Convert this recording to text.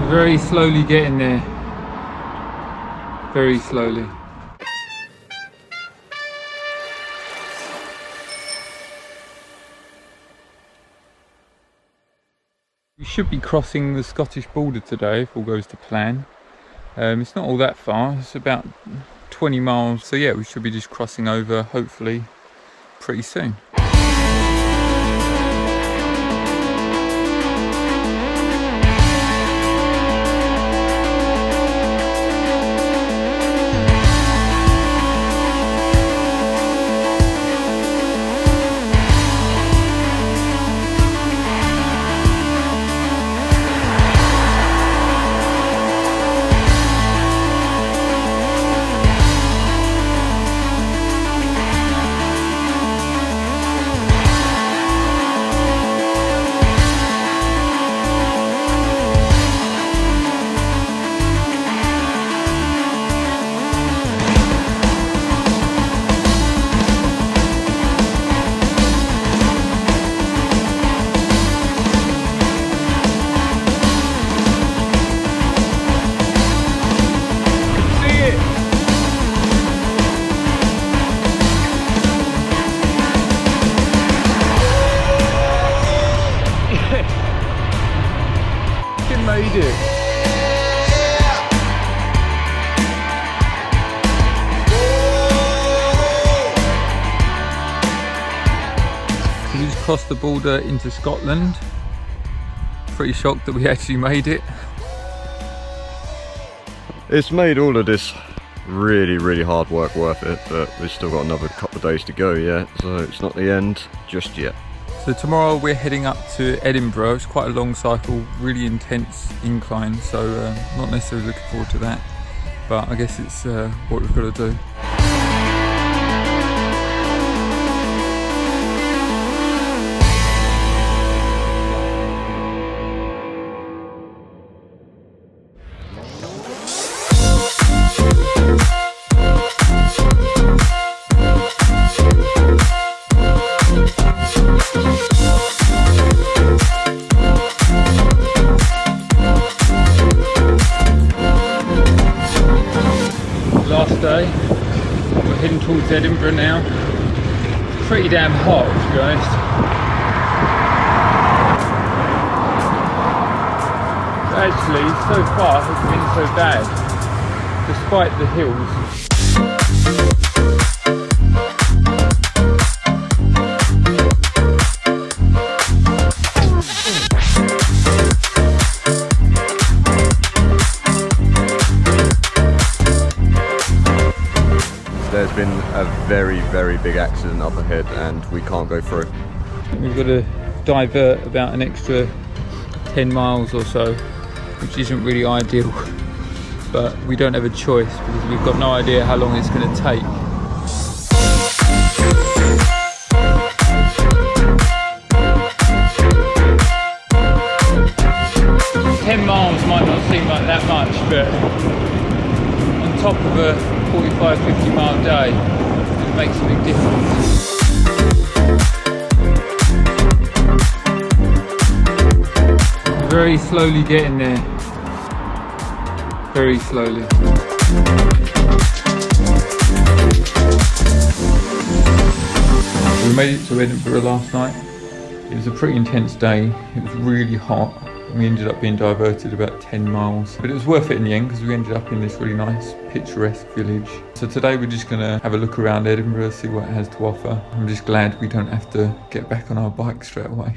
Very slowly getting there. Very slowly. We should be crossing the Scottish border today if all goes to plan. It's not all that far, it's about 20 miles. So yeah, we should be just crossing over, hopefully, pretty soon. Made it. We just crossed the border into Scotland. Pretty shocked that we actually made it. It's made all of this really hard work worth it, but we've still got another couple of days to go yet, so it's not the end just yet. So tomorrow we're heading up to Edinburgh. It's quite a long cycle, really intense incline, so not necessarily looking forward to that, but I guess it's what we've got to do. Last day, we're heading towards Edinburgh now. It's pretty damn hot, to be honest. Actually, so far it hasn't been so bad, despite the hills. There's been a very big accident up ahead and we can't go through. We've got to divert about an extra 10 miles or so, which isn't really ideal, but we don't have a choice because we've got no idea how long it's going to take. Miles might not seem like that much, but on top of a 45-50 mile day, it makes a big difference. Very slowly getting there, very slowly. We made it to Edinburgh last night. It was a pretty intense day, it was really hot. We ended up being diverted about 10 miles, but it was worth it in the end because we ended up in this really nice picturesque village. So today we're just going to have a look around Edinburgh, see what it has to offer. I'm just glad we don't have to get back on our bike straight away.